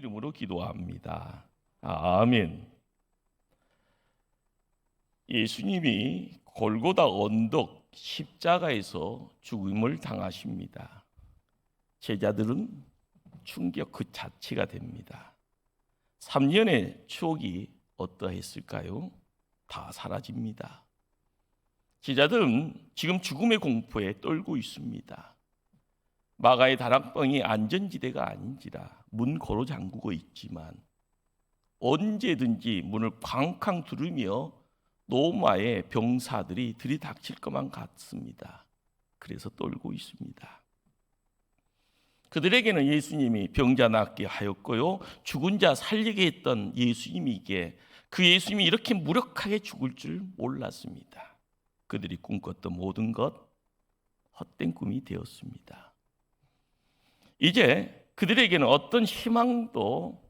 이름으로 기도합니다. 아멘. 예수님이 골고다 언덕 십자가에서 죽음을 당하십니다. 제자들은 충격 그 자체가 됩니다. 3년의 추억이 어떠했을까요? 다 사라집니다. 제자들은 지금 죽음의 공포에 떨고 있습니다. 마가의 다락방이 안전지대가 아닌지라 문 걸어 잠그고 있지만 언제든지 문을 쾅쾅 두르며 로마의 병사들이 들이닥칠 것만 같습니다. 그래서 떨고 있습니다. 그들에게는 예수님이 병자 낫게 하였고요, 죽은 자 살리게 했던 예수님이기에 그 예수님이 이렇게 무력하게 죽을 줄 몰랐습니다. 그들이 꿈꿨던 모든 것 헛된 꿈이 되었습니다. 이제 그들에게는 어떤 희망도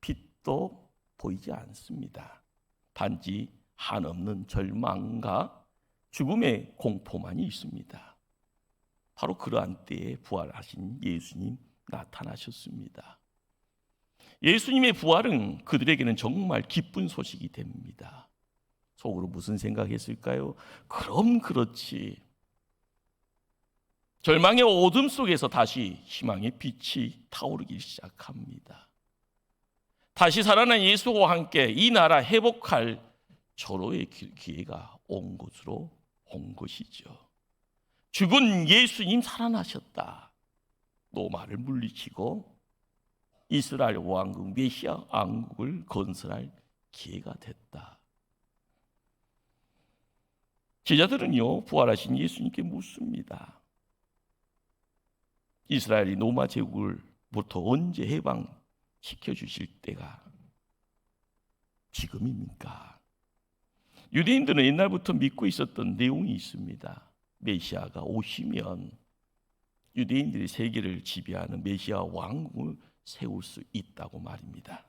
빛도 보이지 않습니다. 단지 한없는 절망과 죽음의 공포만이 있습니다. 바로 그러한 때에 부활하신 예수님 나타나셨습니다. 예수님의 부활은 그들에게는 정말 기쁜 소식이 됩니다. 속으로 무슨 생각했을까요? 그럼 그렇지. 절망의 어둠 속에서 다시 희망의 빛이 타오르기 시작합니다. 다시 살아난 예수와 함께 이 나라 회복할 절호의 기회가 온 것이죠. 죽은 예수님 살아나셨다. 로마를 물리치고 이스라엘 왕국 메시아 왕국을 건설할 기회가 됐다. 제자들은요, 부활하신 예수님께 묻습니다. 이스라엘이 로마 제국으로부터 언제 해방시켜 주실 때가 지금입니까? 유대인들은 옛날부터 믿고 있었던 내용이 있습니다. 메시아가 오시면 유대인들이 세계를 지배하는 메시아 왕국을 세울 수 있다고 말입니다.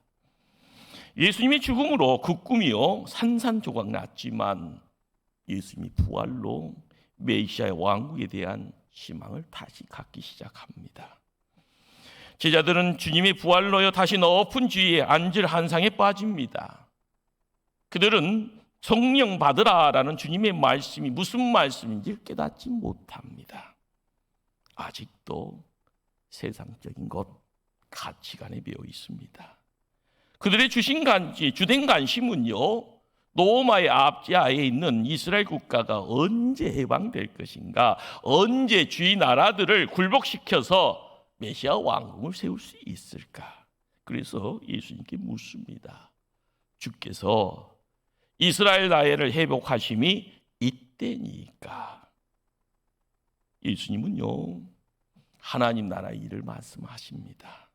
예수님의 죽음으로 그 꿈이요 산산조각 났지만 예수님이 부활로 메시아의 왕국에 대한 희망을 다시 갖기 시작합니다. 제자들은 주님의 부활로요 다시 높은 지위에 앉을 한상에 빠집니다. 그들은 성령 받으라라는 주님의 말씀이 무슨 말씀인지 깨닫지 못합니다. 아직도 세상적인 것, 가치관에 매여 있습니다. 그들의 주된 관심은요, 로마의 압제하에 있는 이스라엘 국가가 언제 해방될 것인가, 언제 주위 나라들을 굴복시켜서 메시아 왕국을 세울 수 있을까. 그래서 예수님께 묻습니다. 주께서 이스라엘 나라를 회복하심이 이때니까. 예수님은요 하나님 나라의 일을 말씀하십니다.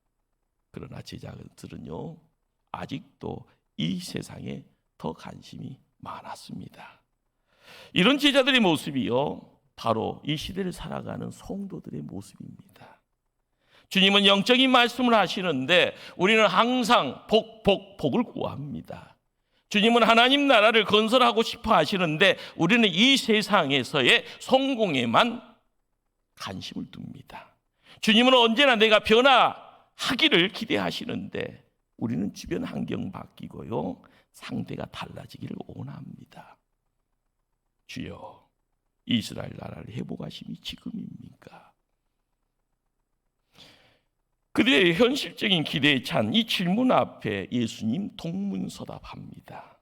그러나 제자들은요 아직도 이 세상에 더 관심이 많았습니다. 이런 제자들의 모습이요 바로 이 시대를 살아가는 성도들의 모습입니다. 주님은 영적인 말씀을 하시는데 우리는 항상 복을 구합니다. 주님은 하나님 나라를 건설하고 싶어 하시는데 우리는 이 세상에서의 성공에만 관심을 둡니다. 주님은 언제나 내가 변화하기를 기대하시는데 우리는 주변 환경 바뀌고요 상대가 달라지기를 원합니다. 주여, 이스라엘 나라를 회복하심이 지금입니까? 그들의 현실적인 기대에 찬 이 질문 앞에 예수님 동문서답합니다.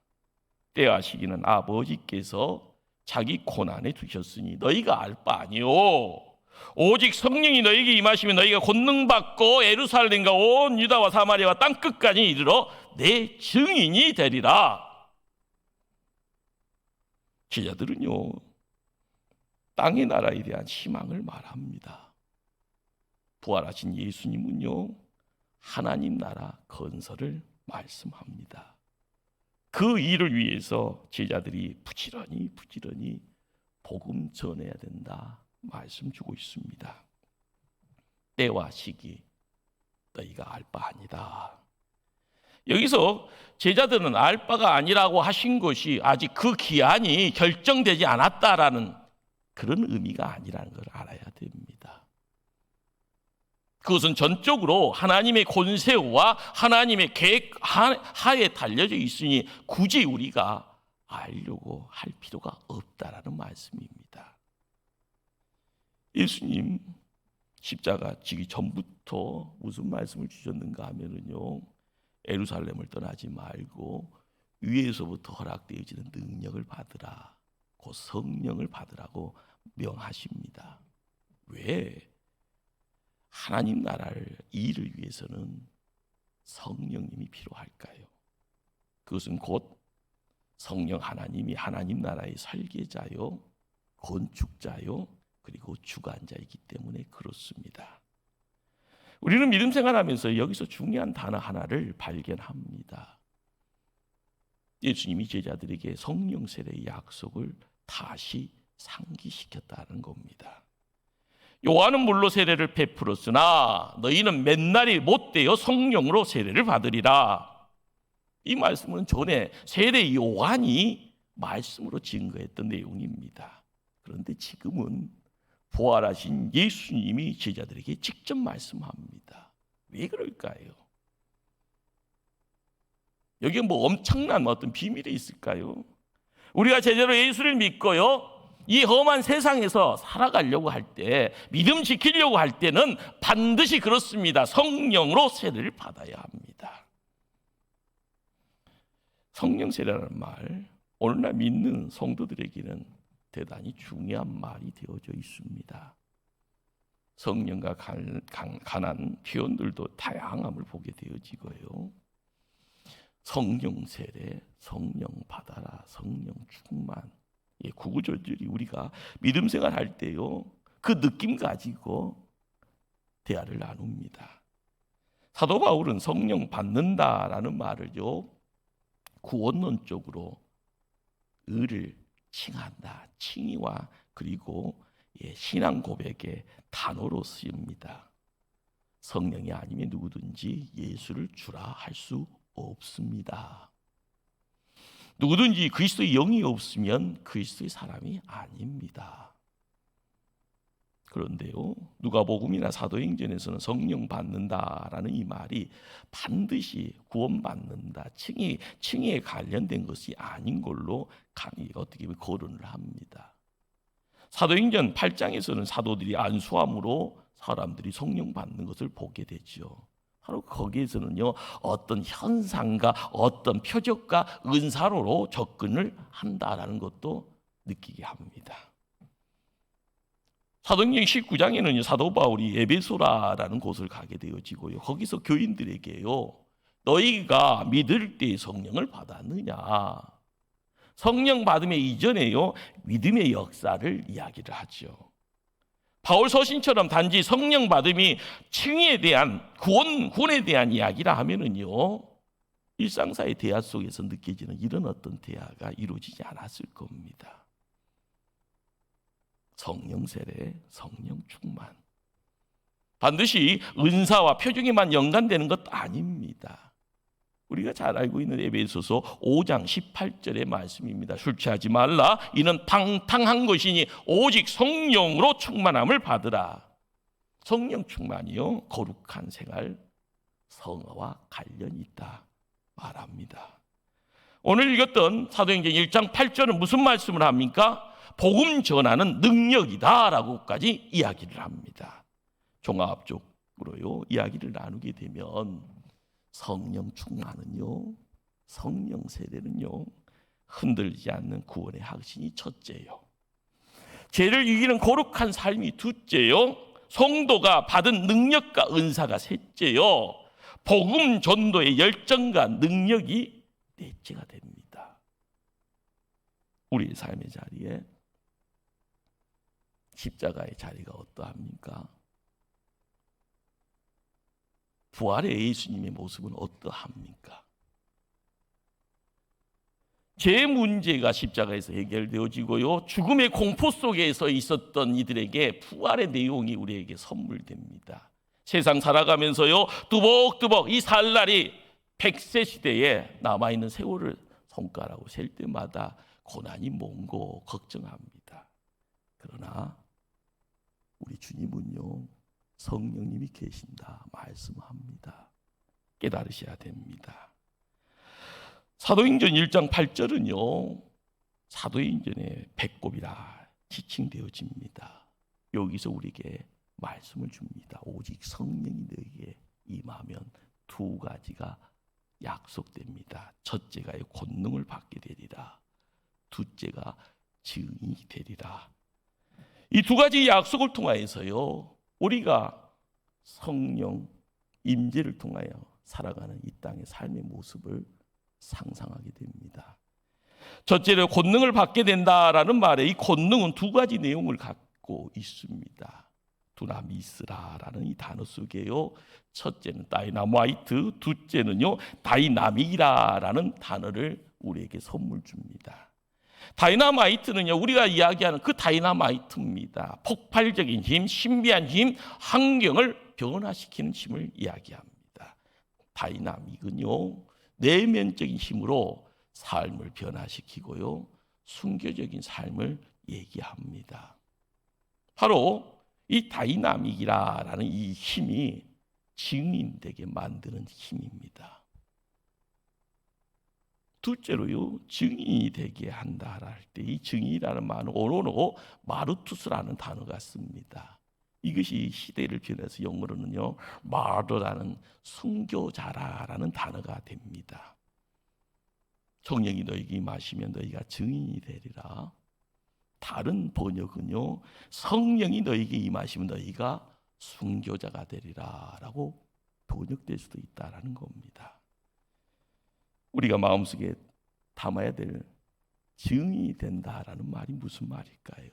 때와 시기는 아버지께서 자기 고난에 두셨으니 너희가 알 바 아니오. 오직 성령이 너희에게 임하시면 너희가 권능받고 예루살렘과 온 유다와 사마리아와 땅끝까지 이르러 내 증인이 되리라. 제자들은요 땅의 나라에 대한 희망을 말합니다. 부활하신 예수님은요 하나님 나라 건설을 말씀합니다. 그 일을 위해서 제자들이 부지런히 복음 전해야 된다 말씀 주고 있습니다. 때와 시기 너희가 알 바 아니다. 여기서 제자들은 알 바가 아니라고 하신 것이 아직 그 기한이 결정되지 않았다라는 그런 의미가 아니라는 걸 알아야 됩니다. 그것은 전적으로 하나님의 권세와 하나님의 계획 하에 달려져 있으니 굳이 우리가 알려고 할 필요가 없다라는 말씀입니다. 예수님 십자가 지기 전부터 무슨 말씀을 주셨는가 하면은요, 예루살렘을 떠나지 말고 위에서부터 허락되어지는 능력을 받으라, 곧 성령을 받으라고 명하십니다. 왜? 하나님 나라를 일을 위해서는 성령님이 필요할까요? 그것은 곧 성령 하나님이 하나님 나라의 설계자요, 건축자요, 그리고 주관자이기 때문에 그렇습니다. 우리는 믿음 생활하면서 여기서 중요한 단어 하나를 발견합니다. 예수님이 제자들에게 성령 세례의 약속을 다시 상기시켰다는 겁니다. 요한은 물로 세례를 베풀었으나 너희는 맨날이 못되어 성령으로 세례를 받으리라. 이 말씀은 전에 세례 요한이 말씀으로 증거했던 내용입니다. 그런데 지금은 부활하신 예수님이 제자들에게 직접 말씀합니다. 왜 그럴까요? 여기에 뭐 엄청난 어떤 비밀이 있을까요? 우리가 제대로 예수를 믿고요, 이 험한 세상에서 살아가려고 할 때, 믿음 지키려고 할 때는 반드시 그렇습니다. 성령으로 세례를 받아야 합니다. 성령 세례라는 말, 오늘날 믿는 성도들에게는 대단히 중요한 말이 되어져 있습니다. 성령과 관한 표현들도 다양함을 보게 되어지고요. 성령 세례, 성령 받아라, 성령 충만, 구구절절이 우리가 믿음 생활할 때요, 그 느낌 가지고 대화를 나눕니다. 사도 바울은 성령 받는다라는 말을요, 구원론적으로 의를 칭한다, 칭의와 그리고 신앙 고백의 단어로 쓰입니다. 성령이 아니면 누구든지 예수를 주라 할 수 없습니다. 누구든지 그리스도의 영이 없으면 그리스도의 사람이 아닙니다. 그런데요, 누가복음이나 사도행전에서는 성령 받는다라는 이 말이 반드시 구원받는다, 칭의에 관련된 것이 아닌 걸로 어떻게 보면 거론을 합니다. 사도행전 8장에서는 사도들이 안수함으로 사람들이 성령 받는 것을 보게 되죠. 바로 거기에서는요, 어떤 현상과 어떤 표적과 은사로로 접근을 한다라는 것도 느끼게 합니다. 사도행전 19장에는 사도 바울이 에베소라라는 곳을 가게 되어지고요, 거기서 교인들에게요, 너희가 믿을 때 성령을 받았느냐, 성령 받음의 이전에요, 믿음의 역사를 이야기를 하죠. 바울 서신처럼 단지 성령 받음이 칭의에 대한 구원에 대한 이야기라 하면은요, 일상사의 대화 속에서 느껴지는 이런 어떤 대화가 이루어지지 않았을 겁니다. 성령 세례, 성령 충만, 반드시 은사와 표적에만 연관되는 것 아닙니다. 우리가 잘 알고 있는 에베소서 5장 18절의 말씀입니다. 술 취하지 말라, 이는 방탕한 것이니 오직 성령으로 충만함을 받으라. 성령 충만이요, 거룩한 생활, 성화와 관련이 있다 말합니다. 오늘 읽었던 사도행전 1장 8절은 무슨 말씀을 합니까? 복음 전하는 능력이다라고까지 이야기를 합니다. 종합적으로요, 이야기를 나누게 되면 성령 충만은요, 성령 세례는요, 흔들리지 않는 구원의 확신이 첫째요, 죄를 이기는 거룩한 삶이 둘째요, 성도가 받은 능력과 은사가 셋째요, 복음 전도의 열정과 능력이 넷째가 됩니다. 우리의 삶의 자리에 십자가의 자리가 어떠합니까? 부활의 예수님의 모습은 어떠합니까? 제 문제가 십자가에서 해결되어지고요, 죽음의 공포 속에서 있었던 이들에게 부활의 내용이 우리에게 선물됩니다. 세상 살아가면서요, 뚜벅뚜벅 이 살날이 100세 시대에 남아있는 세월을 손가락으로 셀 때마다 고난이 먼고 걱정합니다. 그러나 우리 주님은요, 성령님이 계신다 말씀합니다. 깨달으셔야 됩니다. 사도행전 1장 8절은요, 사도행전의 배꼽이라 지칭되어집니다. 여기서 우리에게 말씀을 줍니다. 오직 성령이 너에게 임하면 두 가지가 약속됩니다. 첫째가 권능을 받게 되리라. 둘째가 증인이 되리라. 이 두 가지 약속을 통하여서요, 우리가 성령 임재를 통하여 살아가는 이 땅의 삶의 모습을 상상하게 됩니다. 첫째로 권능을 받게 된다라는 말에 이 권능은 두 가지 내용을 갖고 있습니다. 두나미스라라는 이 단어 속에요, 첫째는 다이나마이트, 둘째는요 다이나믹이라는 단어를 우리에게 선물 줍니다. 다이나마이트는요, 우리가 이야기하는 그 다이나마이트입니다. 폭발적인 힘, 신비한 힘, 환경을 변화시키는 힘을 이야기합니다. 다이나믹은요, 내면적인 힘으로 삶을 변화시키고요, 순교적인 삶을 얘기합니다. 바로 이 다이나믹이라는 이 힘이 증인되게 만드는 힘입니다. 둘째로요, 증인이 되게 한다 할 때 이 증인이라는 말은 오노노 마르투스라는 단어가 씁니다. 이것이 시대를 변해서 영어로는요 마르라는 순교자라는 단어가 됩니다. 성령이 너희에게 임하시면 너희가 증인이 되리라. 다른 번역은요, 성령이 너희에게 임하시면 너희가 순교자가 되리라 라고 번역될 수도 있다라는 겁니다. 우리가 마음속에 담아야 될 증인이 된다라는 말이 무슨 말일까요?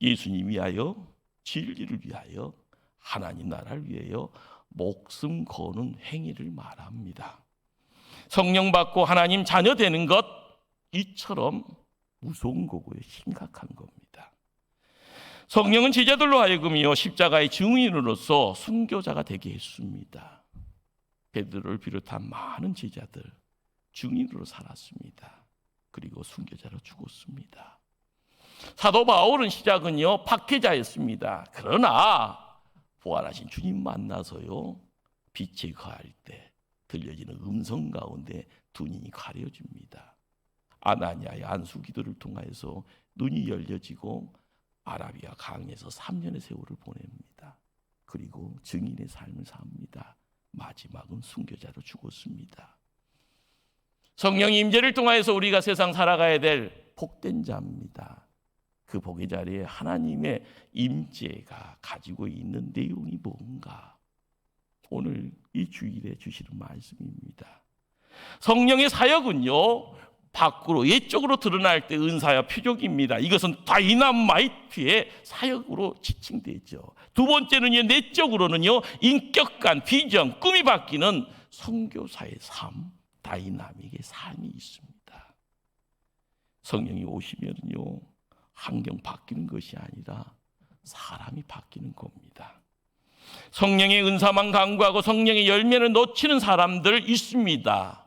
예수님 위하여, 진리를 위하여, 하나님 나라를 위하여 목숨 거는 행위를 말합니다. 성령 받고 하나님 자녀 되는 것, 이처럼 무서운 거고요, 심각한 겁니다. 성령은 제자들로 하여금요 십자가의 증인으로서 순교자가 되게 했습니다. 베드로를 비롯한 많은 제자들 증인으로 살았습니다. 그리고 순교자로 죽었습니다. 사도 바울은 시작은요 박해자였습니다. 그러나 부활하신 주님 만나서요 빛에 거할 때 들려지는 음성 가운데 두 눈이 가려집니다. 아나니아의 안수 기도를 통하여서 눈이 열려지고 아라비아 강에서 3년의 세월을 보냅니다. 그리고 증인의 삶을 삽니다. 마지막은 순교자로 죽었습니다. 성령 임재를 통하여서 우리가 세상 살아가야 될 복된 자입니다. 그 복의 자리에 하나님의 임재가 가지고 있는 내용이 뭔가, 오늘 이 주일에 주시는 말씀입니다. 성령의 사역은요 밖으로 예적으로 드러날 때 은사와 표적입니다. 이것은 다이나마이트의 사역으로 지칭되죠. 두 번째는요, 내적으로는요 인격관, 비전, 꿈이 바뀌는 선교사의 삶, 다이나믹의 삶이 있습니다. 성령이 오시면요 환경 바뀌는 것이 아니라 사람이 바뀌는 겁니다. 성령의 은사만 강구하고 성령의 열매를 놓치는 사람들 있습니다.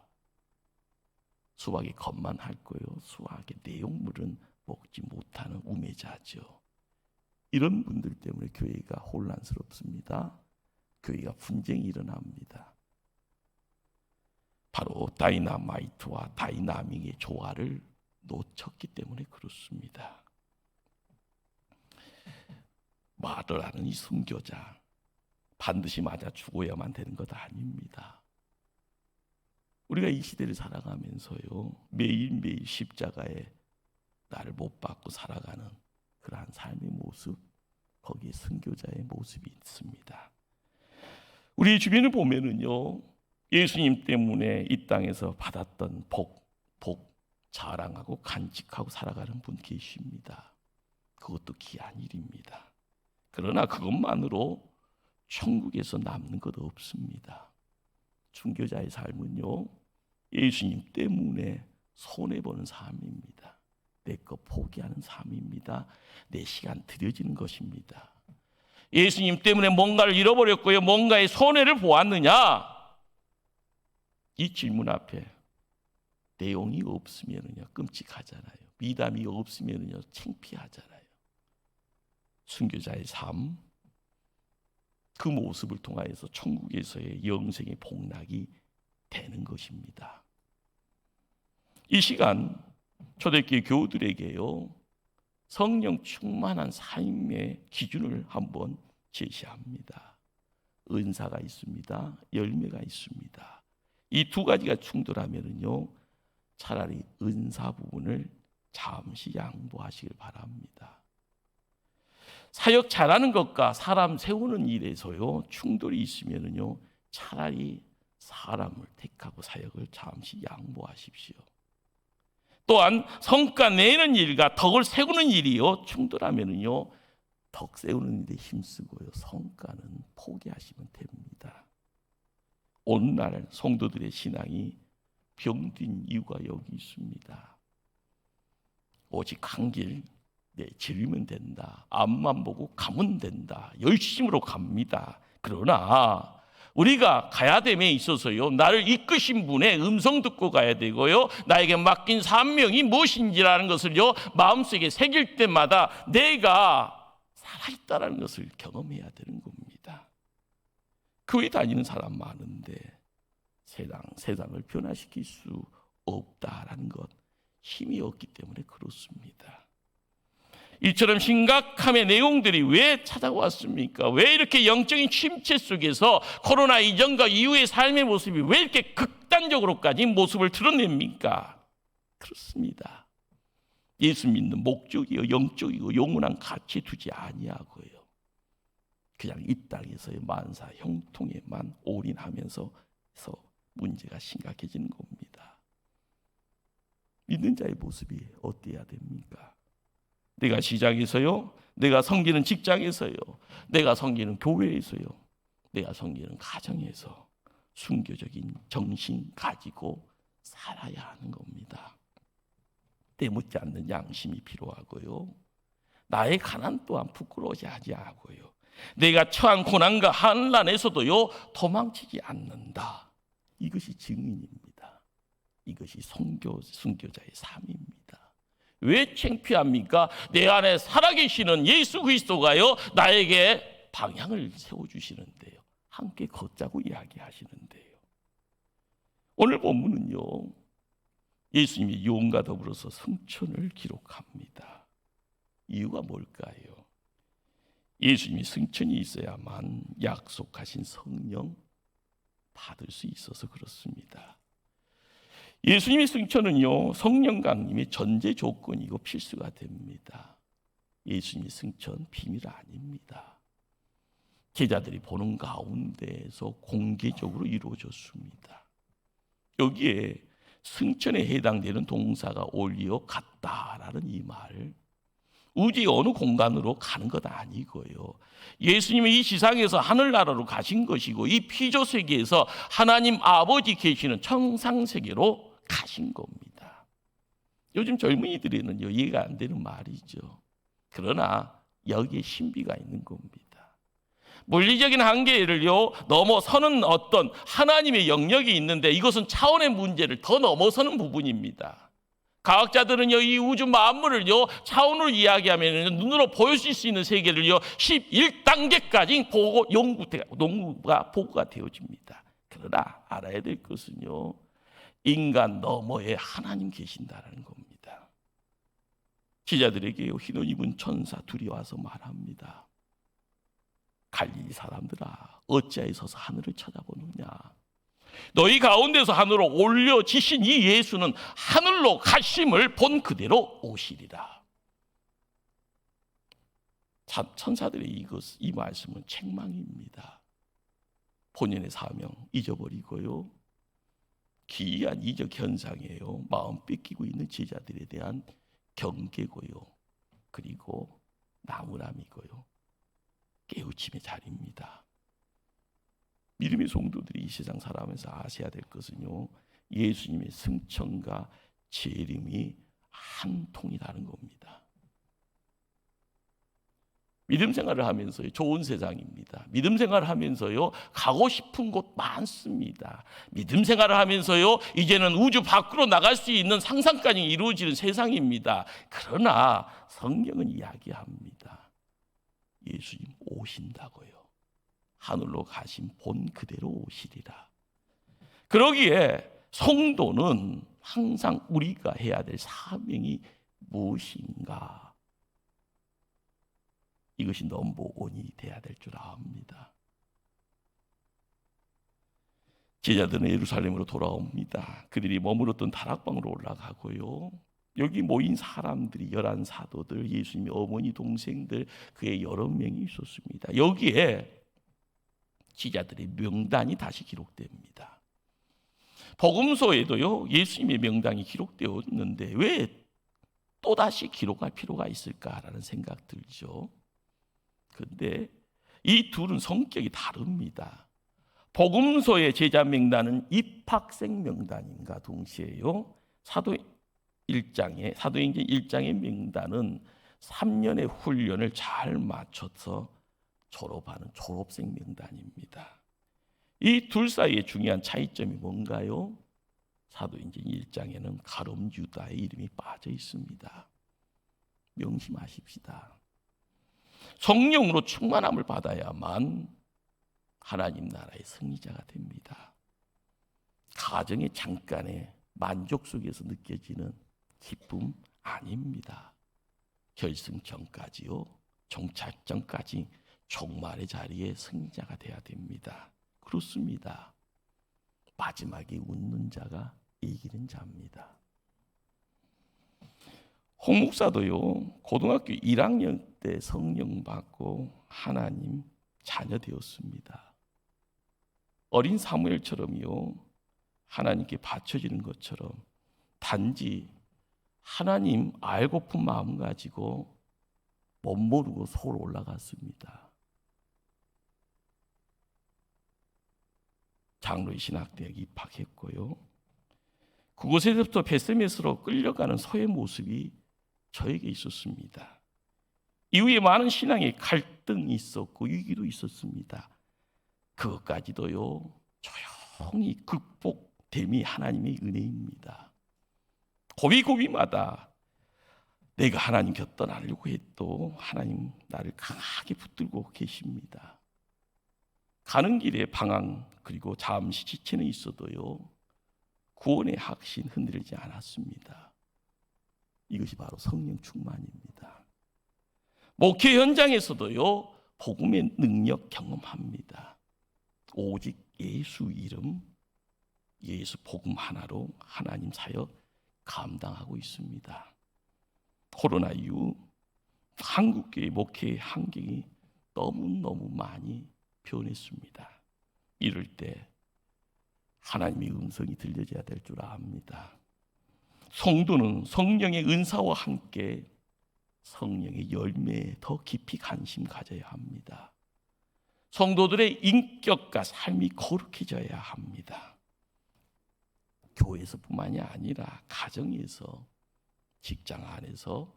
수학의 겉만 할 거요, 수학의 내용물은 먹지 못하는 우매자죠. 이런 분들 때문에 교회가 혼란스럽습니다. 교회가 분쟁이 일어납니다. 바로 다이나마이트와 다이나믹의 조화를 놓쳤기 때문에 그렇습니다. 마더라는 이 순교자, 반드시 맞아 죽어야만 되는 것 아닙니다. 우리가 이 시대를 살아가면서요 매일매일 십자가에 나를 못 박고 살아가는 그러한 삶의 모습, 거기에 순교자의 모습이 있습니다. 우리 주변을 보면은요 예수님 때문에 이 땅에서 받았던 복 자랑하고 간직하고 살아가는 분 계십니다. 그것도 귀한 일입니다. 그러나 그것만으로 천국에서 남는 것 없습니다. 순교자의 삶은요 예수님 때문에 손해보는 삶입니다. 내 것 포기하는 삶입니다. 내 시간 들여지는 것입니다. 예수님 때문에 뭔가를 잃어버렸고요 뭔가의 손해를 보았느냐, 이 질문 앞에 내용이 없으면요 끔찍하잖아요. 미담이 없으면요 창피하잖아요. 순교자의 삶, 그 모습을 통하여서 천국에서의 영생의 복락이 되는 것입니다. 이 시간 초대교회 교우들에게요, 성령 충만한 삶의 기준을 한번 제시합니다. 은사가 있습니다. 열매가 있습니다. 이 두 가지가 충돌하면요, 차라리 은사 부분을 잠시 양보하시길 바랍니다. 사역 잘하는 것과 사람 세우는 일에서요, 충돌이 있으면요, 차라리 사람을 택하고 사역을 잠시 양보하십시오. 또한 성과 내는 일과 덕을 세우는 일이요, 충돌하면요, 덕 세우는 일에 힘쓰고요, 성과는 포기하시면 됩니다. 오늘날 성도들의 신앙이 병든 이유가 여기 있습니다. 오직 한 길 즐기면 된다. 앞만 보고 가면 된다. 열심으로 갑니다. 그러나 우리가 가야 됨에 있어서요, 나를 이끄신 분의 음성 듣고 가야 되고요, 나에게 맡긴 사명이 무엇인지라는 것을요, 마음속에 새길 때마다 내가 살아있다는 것을 경험해야 되는 겁니다. 교회 다니는 사람 많은데 세상을 변화시킬 수 없다라는 것, 힘이 없기 때문에 그렇습니다. 이처럼 심각함의 내용들이 왜 찾아왔습니까? 왜 이렇게 영적인 침체 속에서 코로나 이전과 이후의 삶의 모습이 왜 이렇게 극단적으로까지 모습을 드러냅니까? 그렇습니다. 예수 믿는 목적이요, 영적이고 영원한 가치 두지 아니하고요, 그냥 이 땅에서의 만사 형통에만 올인하면서 문제가 심각해지는 겁니다. 믿는 자의 모습이 어때야 됩니까? 내가 시장에서요, 내가 섬기는 직장에서요, 내가 섬기는 교회에서요, 내가 섬기는 가정에서 순교적인 정신 가지고 살아야 하는 겁니다. 때묻지 않는 양심이 필요하고요, 나의 가난 또한 부끄러워하지 하고요, 내가 처한 고난과 환난에서도요, 도망치지 않는다. 이것이 증인입니다. 이것이 순교자의 삶입니다. 왜 창피합니까? 내 안에 살아계시는 예수 그리스도가요, 나에게 방향을 세워주시는데요, 함께 걷자고 이야기하시는데요. 오늘 본문은요, 예수님이 유언과 더불어서 승천을 기록합니다. 이유가 뭘까요? 예수님이 승천이 있어야만 약속하신 성령 받을 수 있어서 그렇습니다. 예수님의 승천은요, 성령 강림의 전제 조건이고 필수가 됩니다. 예수님의 승천 비밀 아닙니다. 제자들이 보는 가운데에서 공개적으로 이루어졌습니다. 여기에 승천에 해당되는 동사가 올리어 갔다라는 이 말, 우주의 어느 공간으로 가는 것 아니고요, 예수님이 이 지상에서 하늘나라로 가신 것이고, 이 피조세계에서 하나님 아버지 계시는 청상세계로 가신 겁니다. 요즘 젊은이들에는요, 이해가 안 되는 말이죠. 그러나 여기에 신비가 있는 겁니다. 물리적인 한계를요 넘어서는 어떤 하나님의 영역이 있는데, 이것은 차원의 문제를 더 넘어서는 부분입니다. 과학자들은요, 이 우주 만물을요 차원으로 이야기하면 눈으로 보여줄 수 있는 세계를요 11단계까지 연구가 보고가 되어집니다. 그러나 알아야 될 것은요, 인간 너머에 하나님 계신다는 겁니다. 제자들에게요, 흰옷 입은 천사 둘이 와서 말합니다. 갈릴리 사람들아, 어찌하여 서서 하늘을 쳐다보느냐? 너희 가운데서 하늘로 올려지신 이 예수는 하늘로 가심을 본 그대로 오시리라. 천사들의 이 말씀은 책망입니다. 본연의 사명 잊어버리고요, 기이한 이적 현상이에요. 마음 뺏기고 있는 제자들에 대한 경계고요, 그리고 나무람이고요, 깨우침의 자리입니다. 믿음의 성도들이 이 세상 살아가면서 아셔야 될 것은요, 예수님의 승천과 재림이 한 통이라는 겁니다. 믿음 생활을 하면서요, 좋은 세상입니다. 믿음 생활을 하면서요, 가고 싶은 곳 많습니다. 믿음 생활을 하면서요, 이제는 우주 밖으로 나갈 수 있는 상상까지 이루어지는 세상입니다. 그러나 성경은 이야기합니다. 예수님 오신다고요. 하늘로 가신 본 그대로 오시리라. 그러기에 성도는 항상 우리가 해야 될 사명이 무엇인가? 이것이 넘버원이 돼야 될 줄 압니다. 제자들은 예루살렘으로 돌아옵니다. 그들이 머물렀던 다락방으로 올라가고요. 여기 모인 사람들이 11 사도들, 예수님의 어머니, 동생들, 그의 여러 명이 있었습니다. 여기에 제자들의 명단이 다시 기록됩니다. 복음서에도요, 예수님의 명단이 기록되었는데 왜 또다시 기록할 필요가 있을까라는 생각 들죠. 그런데 이 둘은 성격이 다릅니다. 복음서의 제자 명단은 입학생 명단인가 동시에요. 사도행전 1장의 명단은 3년의 훈련을 잘 마쳐서 졸업하는 졸업생 명단입니다. 이 둘 사이의 중요한 차이점이 뭔가요? 사도행전 1장에는 가룟 유다의 이름이 빠져 있습니다. 명심하십시다. 성령으로 충만함을 받아야만 하나님 나라의 승리자가 됩니다. 가정의 잠깐의 만족 속에서 느껴지는 기쁨 아닙니다. 결승전까지요, 종착전까지 종말의 자리에 승리자가 돼야 됩니다. 그렇습니다. 마지막에 웃는 자가 이기는 자입니다. 홍 목사도요, 고등학교 1학년 때 성령 받고 하나님 자녀 되었습니다. 어린 사무엘처럼요, 하나님께 바쳐지는 것처럼 단지 하나님 알고픈 마음 가지고 못 모르고 서울 올라갔습니다. 장로의 신학대학에 입학했고요. 그곳에서부터 베세메스로 끌려가는 소의 모습이 저에게 있었습니다. 이후에 많은 신앙의 갈등이 있었고 위기도 있었습니다. 그것까지도요, 조용히 극복됨이 하나님의 은혜입니다. 고비고비마다 내가 하나님 곁 떠나려고 해도 하나님 나를 강하게 붙들고 계십니다. 가는 길에 방황 그리고 잠시 지체는 있어도요, 구원의 확신 흔들리지 않았습니다. 이것이 바로 성령 충만입니다. 목회 현장에서도요, 복음의 능력 경험합니다. 오직 예수 이름, 예수 복음 하나로 하나님 사역 감당하고 있습니다. 코로나 이후 한국교회 목회 환경이 너무너무 많이 변했습니다. 이럴 때 하나님의 음성이 들려져야 될 줄 압니다. 성도는 성령의 은사와 함께 성령의 열매에 더 깊이 관심 가져야 합니다. 성도들의 인격과 삶이 거룩해져야 합니다. 교회에서뿐만이 아니라 가정에서, 직장 안에서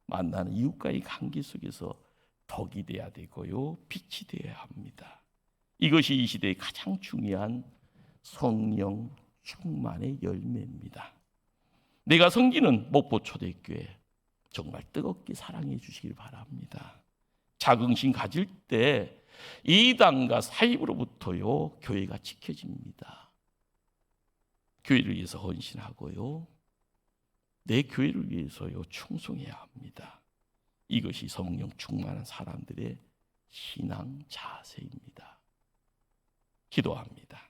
만나는 이웃과의 관계 속에서 덕이 돼야 되고요, 빛이 되어야 합니다. 이것이 이 시대의 가장 중요한 성령 충만의 열매입니다. 내가 섬기는 목포초대교회 정말 뜨겁게 사랑해 주시길 바랍니다. 자긍심 가질 때 이단과 사입으로부터요, 교회가 지켜집니다. 교회를 위해서 헌신하고요, 내 교회를 위해서요, 충성해야 합니다. 이것이 성령 충만한 사람들의 신앙 자세입니다. 기도합니다.